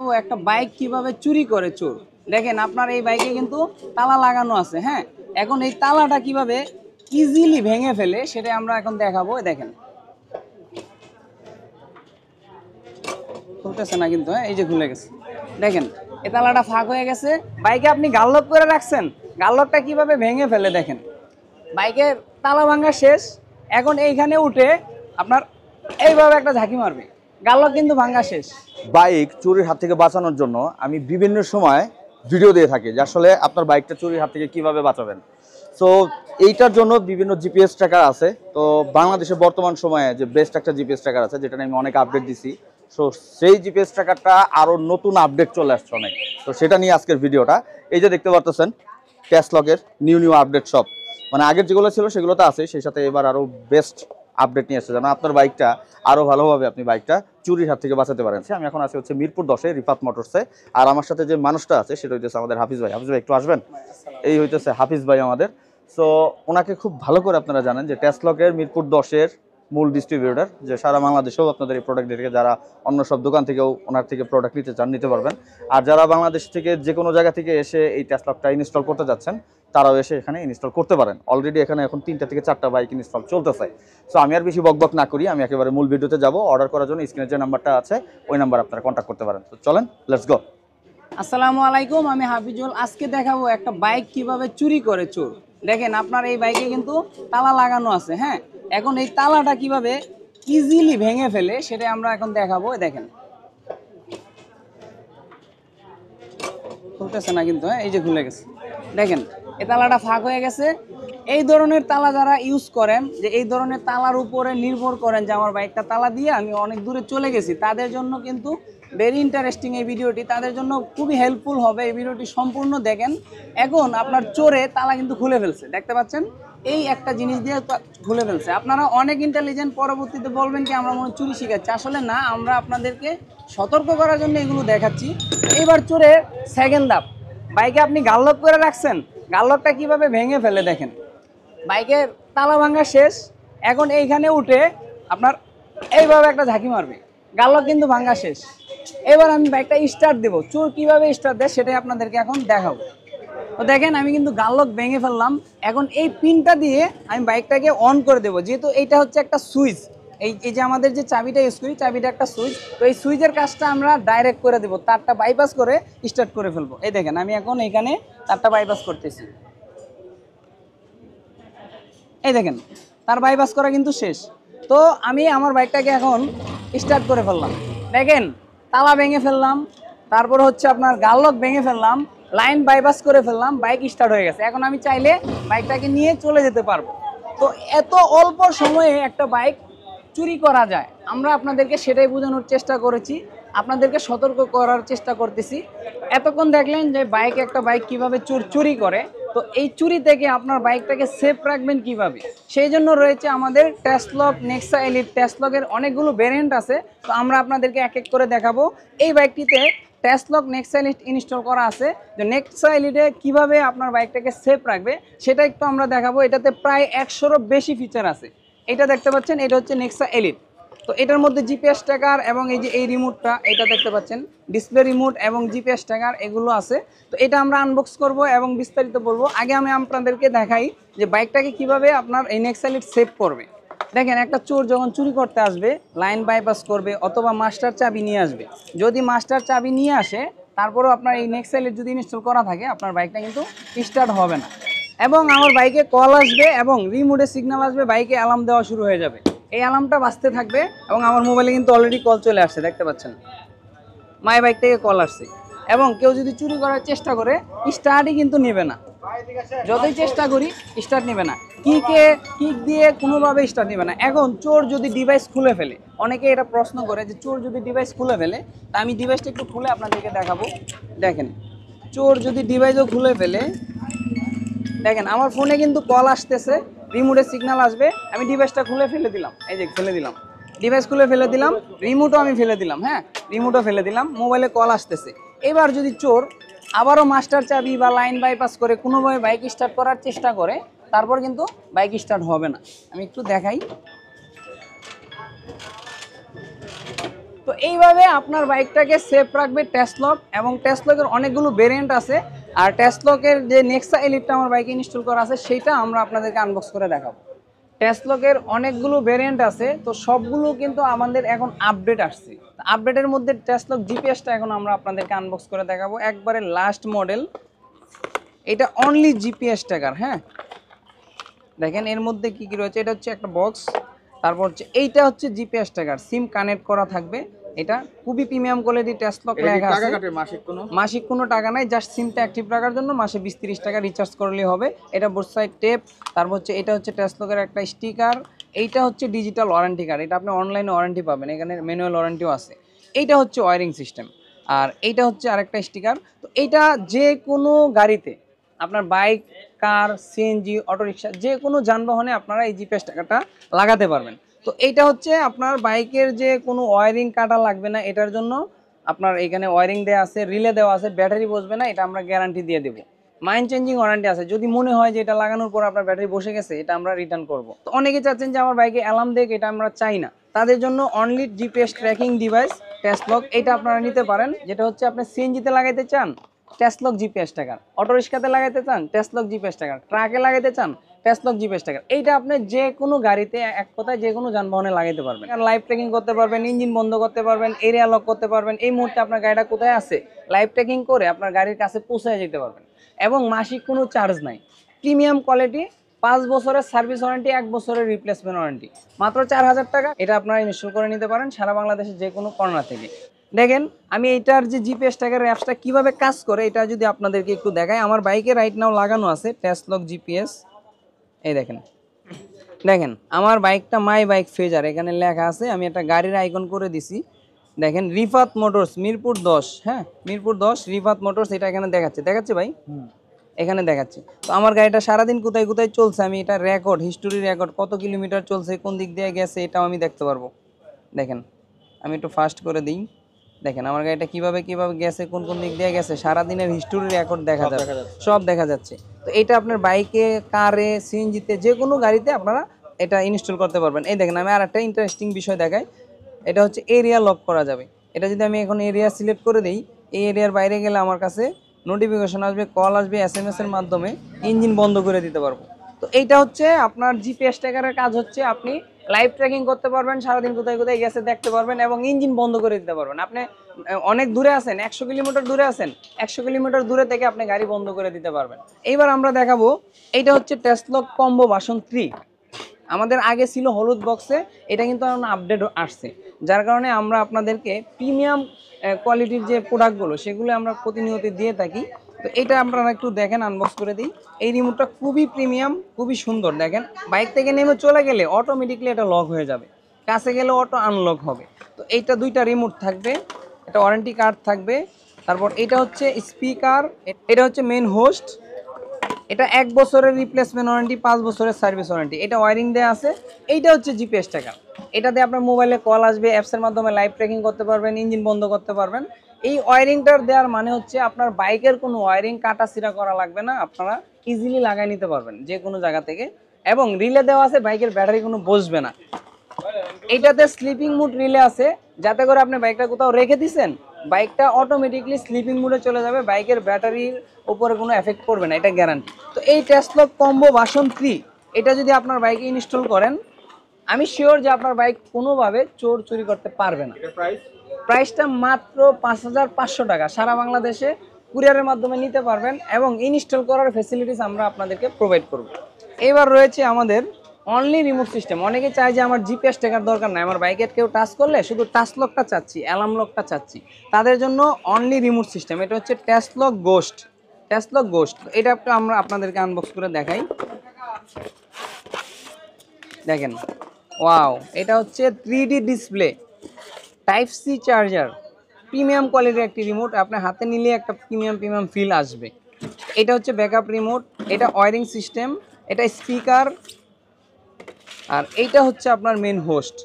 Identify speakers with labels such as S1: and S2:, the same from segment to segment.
S1: দেখাবো একটা বাইক কিভাবে চুরি করে চোর। দেখেন আপনার এই বাইকে কিন্তু তালা লাগানো আছে, হ্যাঁ। এখন এই তালাটা কিভাবে ইজিলি ভেঙে ফেলে সেটা আমরা এখন দেখাবো। দেখেন খুলতেছে না কিন্তু, হ্যাঁ এই যে খুলে গেছে। দেখেন এই তালাটা ফাঁক হয়ে গেছে। বাইকে আপনি গাললক করে রাখছেন, গাললকটা কিভাবে ভেঙে ফেলে দেখেন। বাইকের তালা ভাঙা শেষ, এখন এইখানে উঠে আপনার এইভাবে একটা ঝাঁকি মারবে, গাললক কিন্তু ভাঙা শেষ।
S2: বাইক চুরির হাত থেকে বাঁচানোর জন্য আমি বিভিন্ন সময় ভিডিও দিয়ে থাকি যে আসলে আপনার বাইকটা চুরির হাত থেকে কিভাবে বাঁচাবেন। সো এইটার জন্য বিভিন্ন জিপিএস ট্র্যাকার আছে। তো বাংলাদেশে বর্তমান সময়ে যে বেস্ট একটা জিপিএস ট্র্যাকার আছে, যেটা নিয়ে আমি অনেক আপডেট দিছি। সো সেই জিপিএস ট্র্যাকারটা আরও নতুন আপডেট চলে আসছে অনেক। তো সেটা নিয়ে আজকের ভিডিওটা। এই যে দেখতে পারতেছেন ক্যাশলকের নিউ আপডেট সব, মানে আগের যেগুলো ছিল সেগুলো তো আছে, সেই সাথে এবার আরও বেস্ট আপডেট নিয়ে আসছে যেন আপনার বাইকটা আরও ভালোভাবে আপনি বাইকটা চুরির হাত থেকে বাঁচাতে পারেন। আমি এখন আছি হচ্ছে মিরপুর 10-এ রিফাত মোটরসে। আর আমার সাথে যে মানুষটা আছে সেটা হইতেছে আমাদের হাফিজ ভাই। হাফিজ ভাই একটু আসবেন। এই হইতেছে হাফিজ ভাই আমাদের। সো ওনাকে খুব ভালো করে আপনারা জানেন যে ক্যাশলকের মিরপুর 10-এর মূল ডিস্ট্রিবিউটর, যে সারা বাংলাদেশেও আপনাদের এই প্রোডাক্ট থেকে যারা অন্য সব দোকান থেকেও ওনার থেকে প্রোডাক্ট নিতে চান নিতে পারবেন। আর যারা বাংলাদেশ থেকে যে কোনো জায়গা থেকে এসে এই ক্যাশলকটা ইনস্টল করতে যাচ্ছেন তারাও এসে এখানে ইনস্টল করতে পারেন। অলরেডি এখানে এখন 3টা থেকে 4টা বাইক ইনস্টল চলতেছে। সো আমি আর বেশি বকবক না করি, আমি একেবারে মূল ভিডিওতে যাব। অর্ডার করার জন্য স্ক্রিনে যে নাম্বারটা আছে ওই নাম্বার আপনারা কন্ট্যাক্ট করতে পারেন। তো চলেন, লেটস গো।
S1: আসসালামু আলাইকুম, আমি হাফিজুল। আজকে দেখাবো একটা বাইক কিভাবে চুরি করে চোর। দেখেন আপনার এই বাইকে কিন্তু তালা লাগানো আছে, হ্যাঁ। এখন এই তালাটা কিভাবে ইজিলি ভেঙে ফেলে সেটা আমরা এখন দেখাবো। দেখেন খুলতেছে না কিন্তু, হ্যাঁ এই যে খুলে গেছে। দেখেন এই তালাটা ফাঁক হয়ে গেছে। এই ধরনের তালা যারা ইউজ করেন, যে এই ধরনের তালার উপরে নির্ভর করেন যে আমার বাইকটা তালা দিয়ে আমি অনেক দূরে চলে গেছি, তাদের জন্য কিন্তু ভেরি ইন্টারেস্টিং এই ভিডিওটি। তাদের জন্য খুবই হেল্পফুল হবে এই ভিডিওটি, সম্পূর্ণ দেখেন। এখন আপনার চোরে তালা কিন্তু খুলে ফেলছে, দেখতে পাচ্ছেন এই একটা জিনিস দিয়ে খুলে ফেলছে। আপনারা অনেক ইন্টেলিজেন্ট, পরবর্তীতে বলবেন কি আমরা মনে চুরি শিখাচ্ছি। আসলে না, আমরা আপনাদেরকে সতর্ক করার জন্য এগুলো দেখাচ্ছি। এইবার চোরের সেকেন্ড ধাপ, বাইকে আপনি গাললক করে রাখছেন, গাললকটা কিভাবে ভেঙে ফেলে দেখেন। বাইকের তালা ভাঙা শেষ, এখন এইখানে উঠে আপনার এইভাবে একটা ঝাঁকি মারবে, গাললক কিন্তু ভাঙা শেষ। এবার আমি বাইকটা স্টার্ট দেবো, চোর কিভাবে স্টার্ট দেয় সেটাই আপনাদেরকে এখন দেখাবো। তো দেখেন আমি কিন্তু গাললক ভেঙে ফেললাম। এখন এই পিনটা দিয়ে আমি বাইকটাকে অন করে দেবো, যেহেতু এইটা হচ্ছে একটা সুইচ। এই যে আমাদের যে চাবিটা ইউজ করি, চাবিটা একটা সুইচ। তো এই সুইচের কাজটা আমরা ডাইরেক্ট করে দেবো, তারটা বাইপাস করে স্টার্ট করে ফেলবো। এই দেখেন আমি এখন এখানে তারটা বাইপাস করতেছি। এই দেখেন তার বাইপাস করা কিন্তু শেষ। তো আমি আমার বাইকটাকে এখন স্টার্ট করে ফেললাম। দেখেন তালা ভেঙে ফেললাম, তারপর হচ্ছে আপনার গাললক ভেঙে ফেললাম, লাইন বাইপাস করে ফেললাম, বাইক স্টার্ট হয়ে গেছে। এখন আমি চাইলে বাইকটাকে নিয়ে চলে যেতে পারবো। তো এত অল্প সময়ে একটা বাইক চুরি করা যায়, আমরা আপনাদেরকে সেটাই বোঝানোর চেষ্টা করেছি, আপনাদেরকে সতর্ক করার চেষ্টা করতেছি। এতক্ষণ দেখলেন যে একটা বাইক কিভাবে চোর চুরি করে। তো এই চুরি থেকে আপনার বাইকটাকে সেফ রাখবেন কিভাবে, সেই জন্য রয়েছে আমাদের ক্যাশলক নেক্সা এলিট। ক্যাশলকের অনেকগুলো ভেরিয়েন্ট আছে, তো আমরা আপনাদেরকে এক এক করে দেখাবো। এই বাইকটিতে ক্যাশলক নেক্সা এলিট ইনস্টল করা আছে। যে নেক্সা এলিটে কীভাবে আপনার বাইকটাকে সেফ রাখবে সেটা একটু আমরা দেখাবো। এটাতে প্রায় 100-এরও বেশি ফিচার আছে। এটা দেখতে পাচ্ছেন, এটা হচ্ছে নেক্সা এলিট। তো এটার মধ্যে জিপিএস ট্র্যাকার এবং এই যে এই রিমোটটা, এটা দেখতে পাচ্ছেন ডিসপ্লে রিমোট এবং জিপিএস ট্র্যাকার এগুলো আছে। তো এটা আমরা আনবক্স করব এবং বিস্তারিত বলবো। আগে আমি আপনাদেরকে দেখাই যে বাইকটাকে কিভাবে আপনার এই নেক্সা এলিট সেভ করবে। দেখেন একটা চোর যখন চুরি করতে আসবে, লাইন বাইপাস করবে অথবা মাস্টার চাবি নিয়ে আসবে। যদি মাস্টার চাবি নিয়ে আসে, তারপরেও আপনার এই নেক্সা এলিট যদি ইনস্টল করা থাকে, আপনার বাইকটা কিন্তু স্টার্ট হবে না। এবং আমার বাইকে কল আসবে এবং রিমোটে সিগন্যাল আসবে, বাইকে অ্যালার্ম দেওয়া শুরু হয়ে যাবে। এই অ্যালার্মটা বাজতে থাকবে এবং আমার মোবাইলে কিন্তু অলরেডি কল চলে আসছে, দেখতে পাচ্ছেন মাই বাইক থেকে কল আসছে। এবং কেউ যদি চুরি করার চেষ্টা করে, স্টার্টই কিন্তু নেবে না। যতই চেষ্টা করি স্টার্ট নেবে না, কিক দিয়ে কোনোভাবে স্টার্ট নেবে না। এখন চোর যদি ডিভাইস খুলে ফেলে, অনেকে এটা প্রশ্ন করে যে চোর যদি ডিভাইস খুলে ফেলে, তা আমি ডিভাইসটা একটু খুলে আপনাদেরকে দেখাবো। দেখেন চোর যদি ডিভাইসও খুলে ফেলে, দেখেন আমার ফোনে কিন্তু কল আসতেছে, রিমোটে সিগন্যাল আসবে, আমি ডিভাইসটা খুলে ফেলে দিলাম। এই যে ফেলে দিলাম, ডিভাইস খুলে ফেলে দিলাম, রিমোটও আমি ফেলে দিলাম, হ্যাঁ রিমোটও ফেলে দিলাম, মোবাইলে কল আসতেছে। এবার যদি চোর আবারও মাস্টার চাবি বা লাইন বাইপাস করে কোনোভাবে বাইক স্টার্ট করার চেষ্টা করে, তারপর কিন্তু বাইক স্টার্ট হবে না। আমি একটু দেখাই। তো এইভাবে আপনার বাইকটাকে সেফ রাখবে টেসলক, এবং টেসলকের অনেকগুলো ভেরিয়েন্ট আছে। আর টেসলকের যে নেক্সা এলিটটা আমার বাইকে ইনস্টল করা আছে সেটা আমরা আপনাদেরকে আনবক্স করে দেখাবো। টেসলকের অনেকগুলো ভেরিয়েন্ট আছে, তো সবগুলো কিন্তু আমাদের এখন আপডেট আসছে। আপডেটের মধ্যে টেসলক জিপিএসটা এখন আমরা আপনাদেরকে আনবক্স করে দেখাবো, একবারে লাস্ট মডেল। এটা অনলি জিপিএস ট্র্যাকার। হ্যাঁ, দেখেন এর মধ্যে কি কি রয়েছে। এটা হচ্ছে একটা বক্স, তারপর হচ্ছে এইটা হচ্ছে জিপিএস ট্র্যাকার, সিম কানেক্ট করা থাকবে। এটা খুবই প্রিমিয়াম কোয়ালিটি টেসলক লেখা আছে। মাসিক কোনো টাকা নাই, জাস্ট সিমটা অ্যাক্টিভ রাখার জন্য মাসে 20-30 টাকা রিচার্জ করলেই হবে। এটা বোথ সাইড টেপ, তারপর হচ্ছে এটা হচ্ছে টেসলকের একটা স্টিকার। এইটা হচ্ছে ডিজিটাল ওয়ারেন্টি কার্ড, এটা আপনি অনলাইনে ওয়ারেন্টি পাবেন, এখানে ম্যানুয়াল ওয়ারেন্টিও আছে। এইটা হচ্ছে ওয়ারিং সিস্টেম, আর এইটা হচ্ছে আরেকটা স্টিকার। তো এইটা যে কোনো গাড়িতে, আপনার বাইক, কার, সিএনজি, অটোরিকশা, যে কোনো যানবাহনে আপনারা এই জিপিএস ট্র্যাকারটা লাগাতে পারবেন। তো এইটা হচ্ছে আপনার বাইকের যে কোনো ওয়ারিং কাটা লাগবে না, এটার জন্য আপনার এখানে ওয়ারিং দেওয়া আছে, রিলে দেওয়া আছে, ব্যাটারি বসবে না, এটা আমরা গ্যারান্টি দিয়ে দেবো। মাইন্ড চেঞ্জিং ওয়ারেন্টি আছে, যদি মনে হয় যে এটা লাগানোর পর আপনার ব্যাটারি বসে গেছে, এটা আমরা রিটার্ন করব। তো অনেকে চাচ্ছেন যে আমার বাইকে অ্যালার্ম দেখ, এটা আমরা চাই না, তাদের জন্য অনলি জিপিএস ট্র্যাকিং ডিভাইস টেসলক, এটা আপনারা নিতে পারেন। যেটা হচ্ছে আপনি সিএনজিতে লাগাইতে চান, টেসলক জিপিএস ট্র্যাকার, অটো রিক্সাতে লাগাইতে চান, টেসলক জিপিএস ট্র্যাকার, ট্রাকে লাগাইতে চান, টেসলক জিপিএস ট্র্যাকার। এইটা আপনি যে কোনো গাড়িতে, এক কথায় যে কোনো যানবাহনে লাগাইতে পারবেন। লাইভ ট্র্যাকিং করতে পারবেন, ইঞ্জিন বন্ধ করতে পারবেন, এরিয়া লক করতে পারবেন। এই মুহূর্তে আপনার গাড়িটা কোথায় আছে লাইভ ট্র্যাকিং করে আপনার গাড়ির কাছে পৌঁছে যেতে পারবেন, এবং মাসিক কোনো চার্জ নাই। প্রিমিয়াম কোয়ালিটি, 5 বছরের সার্ভিস ওয়ারেন্টি, 1 বছরের রিপ্লেসমেন্ট ওয়ারেন্টি, মাত্র 4000 টাকা। এটা আপনারা ইনস্টল করে নিতে পারেন সারা বাংলাদেশের যে কোনো কর্নার থেকে। দেখেন আমি এইটার যে জিপিএস ট্র্যাকার অ্যাপসটা কীভাবে কাজ করে এটা যদি আপনাদেরকে একটু দেখাই। আমার বাইকে রাইট নাও লাগানো আছে টেসলক জিপিএস। এই দেখেন, দেখেন আমার বাইকটা মাই বাইক ফেজার, এখানে লেখা আছে। আমি একটা গাড়ির আইকন করে দিছি। দেখেন রিফাত মোটরস, মিরপুর 10। হ্যাঁ, মিরপুর 10 রিফাত মোটরস, এটা এখানে দেখাচ্ছে ভাই, এখানে দেখাচ্ছে। তো আমার গাড়িটা সারাদিন কোথায় কোথায় চলছে, আমি এটা রেকর্ড, হিস্টোরি রেকর্ড, কত কিলোমিটার চলছে, কোন দিক দিয়ে গেছে, এটাও আমি দেখতে পারবো। দেখেন আমি একটু ফাস্ট করে দিই। দেখেন আমার গাড়িটা কিভাবে গেছে, কোন কোন দিক দিয়ে গেছে, সারাদিনের হিস্টোরি রেকর্ড দেখা যাচ্ছে, সব দেখা যাচ্ছে। তো এটা আপনার বাইকে, কারে, সিএনজিতে, যে কোনো গাড়িতে আপনারা এটা ইনস্টল করতে পারবেন। এই দেখেন আমি আর একটা ইন্টারেস্টিং বিষয় দেখাই। এটা হচ্ছে এরিয়া লক করা যাবে। এটা যদি আমি এখন এরিয়া সিলেক্ট করে দিই, এই এরিয়ার বাইরে গেলে আমার কাছে নোটিফিকেশন আসবে, কল আসবে, এসএমএস এর মাধ্যমে ইঞ্জিন বন্ধ করে দিতে পারবো। তো এইটা হচ্ছে আপনার জিপিএস ট্র্যাকারের কাজ হচ্ছে, আপনি লাইভ ট্র্যাকিং করতে পারবেন, সারাদিন কোথায় কোথায় গেছে দেখতে পারবেন, এবং ইঞ্জিন বন্ধ করে দিতে পারবেন। আপনি অনেক দূরে আছেন, 100 কিলোমিটার দূরে আছেন, 100 কিলোমিটার দূরে থেকে আপনি গাড়ি বন্ধ করে দিতে পারবেন। এইবার আমরা দেখাবো, এইটা হচ্ছে টেসলক কম্বো ভার্সন 3। আমাদের আগে ছিল হলুদ বক্সে, এটা কিন্তু এখন আপডেট আসছে, যার কারণে আমরা আপনাদেরকে প্রিমিয়াম কোয়ালিটির যে প্রোডাক্টগুলো সেগুলো আমরা প্রতিনিয়ত দিয়ে থাকি। তো এটা আপনারা একটু দেখেন, আনবক্স করে দিই। এই রিমোটটা খুবই প্রিমিয়াম, খুবই সুন্দর। দেখেন বাইক থেকে নেমে চলে গেলে অটোমেটিকলি এটা লক হয়ে যাবে, কাছে গেলে অটো আনলক হবে। তো এইটা 2টা রিমোট থাকবে, এটা ওয়ারেন্টি কার্ড থাকবে। তারপর এটা হচ্ছে স্পিকার, এটা হচ্ছে মেন হোস্ট, এটা 1 বছরের রিপ্লেসমেন্ট ওয়ারেন্টি, 5 বছরের সার্ভিস ওয়ারেন্টি। এটা ওয়ারিং দেওয়া আছে। এইটা হচ্ছে জিপিএস ট্র্যাকার, এটাতে আপনার মোবাইলে কল আসবে, অ্যাপসের মাধ্যমে লাইভ ট্র্যাকিং করতে পারবেন, ইঞ্জিন বন্ধ করতে পারবেন। এই ওয়ারিংটার দেওয়ার মানে হচ্ছে আপনার বাইকের কোনো ওয়ারিং কাটা ছিঁড়া করা লাগবে না, আপনারা ইজিলি লাগাই নিতে পারবেন যে কোনো জায়গা থেকে। এবং রিলে দেওয়া আছে, বাইকের ব্যাটারি কোনো বসবে না। এইটাতে স্লিপিং মুড রিলে আছে, যাতে করে আপনি বাইকটা কোথাও রেখে দিচ্ছেন, বাইকটা অটোমেটিকলি স্লিপিং মুডে চলে যাবে, বাইকের ব্যাটারির উপরে কোনো এফেক্ট পড়বে না, এটা গ্যারান্টি। তো এই টেসলক কম্বো ভার্সন 3 এটা যদি আপনার বাইকে ইনস্টল করেন, আমি শিওর যে আপনার বাইক কোনোভাবে চোর চুরি করতে পারবে না। প্রাইসটা মাত্র 5500 টাকা, সারা বাংলাদেশে কুরিয়ারের মাধ্যমে নিতে পারবেন, এবং ইনস্টল করার ফ্যাসিলিটিস আমরা আপনাদেরকে প্রোভাইড করব। এবার রয়েছে আমাদের অনলি রিমোট সিস্টেম। অনেকে চায় যে আমার জিপিএস ট্র্যাকার দরকার নাই, আমার বাইকের কেউ টাচ করলে শুধু টাচ লকটা চাচ্ছি, অ্যালার্ম লকটা চাচ্ছি, তাদের জন্য অনলি রিমোট সিস্টেম। এটা হচ্ছে টেসলক গোস্ট, টেসলক গোস্ট। এটা একটু আমরা আপনাদেরকে আনবক্স করে দেখাই। দেখেন, ওয়াও, এটা হচ্ছে 3D display, type C charger, premium কোয়ালিটির একটি রিমোট। আপনার হাতে নিলে একটা প্রিমিয়াম ফিল আসবে। এটা হচ্ছে ব্যাকআপ রিমোট, এটা ওয়ারিং সিস্টেম, এটা স্পিকার, আর এইটা হচ্ছে আপনার মেন হোস্ট।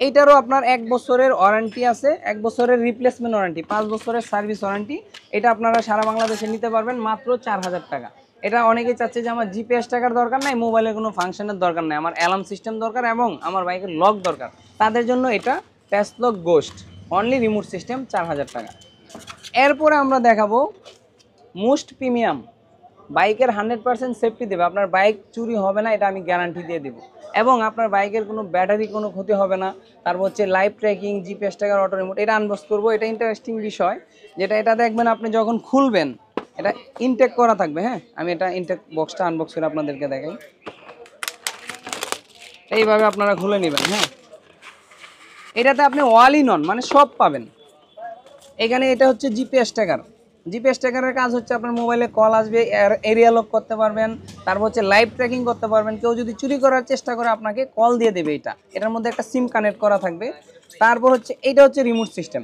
S1: এইটারও আপনার 1 বছরের ওয়ারেন্টি আছে, 1 বছরের রিপ্লেসমেন্ট ওয়ারেন্টি, 5 বছরের সার্ভিস ওয়ারেন্টি। এটা আপনারা সারা বাংলাদেশে নিতে পারবেন মাত্র 4000 টাকা। এটা অনেকেই চাচ্ছে যে আমার জিপিএস টাকার দরকার নাই, মোবাইলের কোনো ফাংশনের দরকার নাই, আমার অ্যালার্ম সিস্টেম দরকার এবং আমার বাইকের লক দরকার, তাদের জন্য এটা টেসলক গোস্ট। অনলি রিমোট সিস্টেম 4000 টাকা। এরপরে আমরা দেখাবো মোস্ট প্রিমিয়াম, বাইকের 100% সেফটি দেবে, আপনার বাইক চুরি হবে না, এটা আমি গ্যারান্টি দিয়ে দেবো। এবং আপনার বাইকের কোনো ব্যাটারি কোনো ক্ষতি হবে না। তারপর হচ্ছে live tracking, GPS tracker, auto remote. এটা আনবক্স করবো, এটা ইন্টারেস্টিং বিষয়, যেটা এটা দেখবেন আপনি যখন খুলবেন এটা ইনটেক করা থাকবে। হ্যাঁ, আমি এটা ইনটেক বক্সটা আনবক্স করে আপনাদেরকে দেখাই। এইভাবে আপনারা খুলে নেবেন। হ্যাঁ, এটাতে আপনি অল ইন অন মানে সব পাবেন। এখানে এটা হচ্ছে জিপিএস ট্র্যাকার। জিপিএস ট্র্যাকারের কাজ হচ্ছে আপনার মোবাইলে কল আসবে, এরিয়া লক করতে পারবেন, তারপর হচ্ছে লাইভ ট্র্যাকিং করতে পারবেন। কেউ যদি চুরি করার চেষ্টা করে আপনাকে কল দিয়ে দেবে। এটার মধ্যে একটা সিম কানেক্ট করা থাকবে। তারপর হচ্ছে এটা হচ্ছে রিমোট সিস্টেম,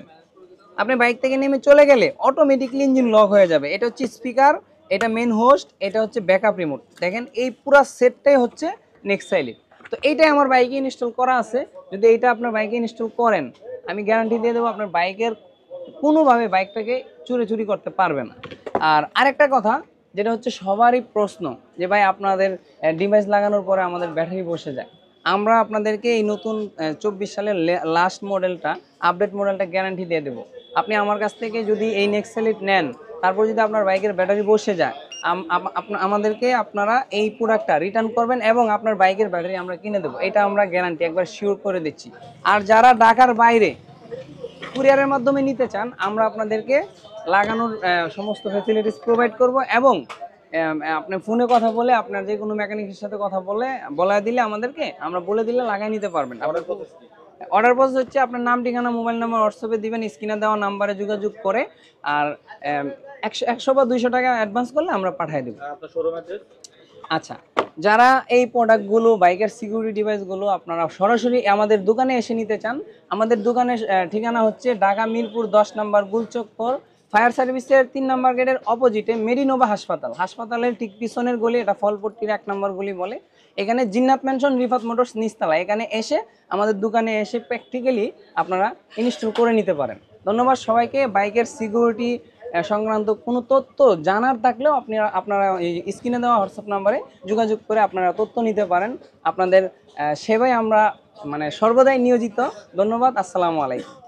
S1: আপনি বাইক থেকে নেমে চলে গেলে অটোমেটিকলি ইঞ্জিন লক হয়ে যাবে। এটা হচ্ছে স্পিকার, এটা মেন হোস্ট, এটা হচ্ছে ব্যাকআপ রিমোট। দেখেন এই পুরো সেটটাই হচ্ছে নেক্সাইলের। তো এইটাই আমার বাইকে ইনস্টল করা আছে। যদি এইটা আপনার বাইকে ইনস্টল করেন, আমি গ্যারান্টি দিয়ে দেবো আপনার বাইকের কোনোভাবে বাইকটাকে চুরি করতে পারবে না। আর আরেকটা কথা, যেটা হচ্ছে সবারই প্রশ্ন যে ভাই আপনাদের ডিভাইস লাগানোর পরে আমাদের ব্যাটারি বসে যায়। আমরা আপনাদেরকে এই নতুন 24 সালের লাস্ট মডেলটা, আপডেট মডেলটা গ্যারান্টি দিয়ে দেবো। আপনি আমার কাছ থেকে যদি এই নেক্সাইলেট নেন, তারপর যদি আপনার বাইকের ব্যাটারি বসে যায়, আমাদেরকে আপনারা এই প্রোডাক্টটা রিটার্ন করবেন এবং আপনার বাইকের ব্যাটারি আমরা কিনে দেবো। এটা আমরা গ্যারান্টি একবার শিওর করে দিচ্ছি। আর যারা ঢাকার বাইরে কুরিয়ারের মাধ্যমে নিতে চান, আমরা আপনাদেরকে লাগানোর সমস্ত ফ্যাসিলিটিস প্রোভাইড করব। এবং আপনি ফোনে কথা বলে আপনার যে কোনো মেকানিকের সাথে কথা বলে দিলে আমাদেরকে, আমরা বলে দিলে লাগাই নিতে পারবেন। অর্ডার প্রসেস হচ্ছে আপনার নাম, ঠিকানা, মোবাইল নাম্বার হোয়াটসঅ্যাপে দিবেন, স্ক্রিনে দেওয়া নাম্বারে যোগাযোগ করে। আর 100 বা 200 টাকা অ্যাডভান্স করলে আমরা পাঠিয়ে দেবো। আচ্ছা, যারা এই প্রোডাক্টগুলো, বাইকের সিকিউরিটি ডিভাইসগুলো আপনারা সরাসরি আমাদের দোকানে এসে নিতে চান, আমাদের দোকানের ঠিকানা হচ্ছে ঢাকা মিরপুর 10 নম্বর গুলচক্কর, ফায়ার সার্ভিসের 3 নম্বর গেটের অপোজিটে মেডিনোভা হাসপাতালের ঠিক পিছনের গলি, এটা ফলপট্টির 1 নম্বর গলি বলে। এখানে জিন্নাত ম্যানশন, রিফাত মোটরস নিচতলা। এখানে এসে আমাদের দোকানে এসে প্র্যাকটিক্যালি আপনারা ইনস্টল করে নিতে পারেন। ধন্যবাদ সবাইকে। বাইকের সিকিউরিটি সংক্রান্ত কোনো তথ্য জানার থাকলেও আপনারা এই স্ক্রিনে দেওয়া হোয়াটসঅ্যাপ নাম্বারে যোগাযোগ করে আপনারা তথ্য নিতে পারেন। আপনাদের সেবায় আমরা মানে সর্বদাই নিয়োজিত। ধন্যবাদ। আসসালামু আলাইকুম।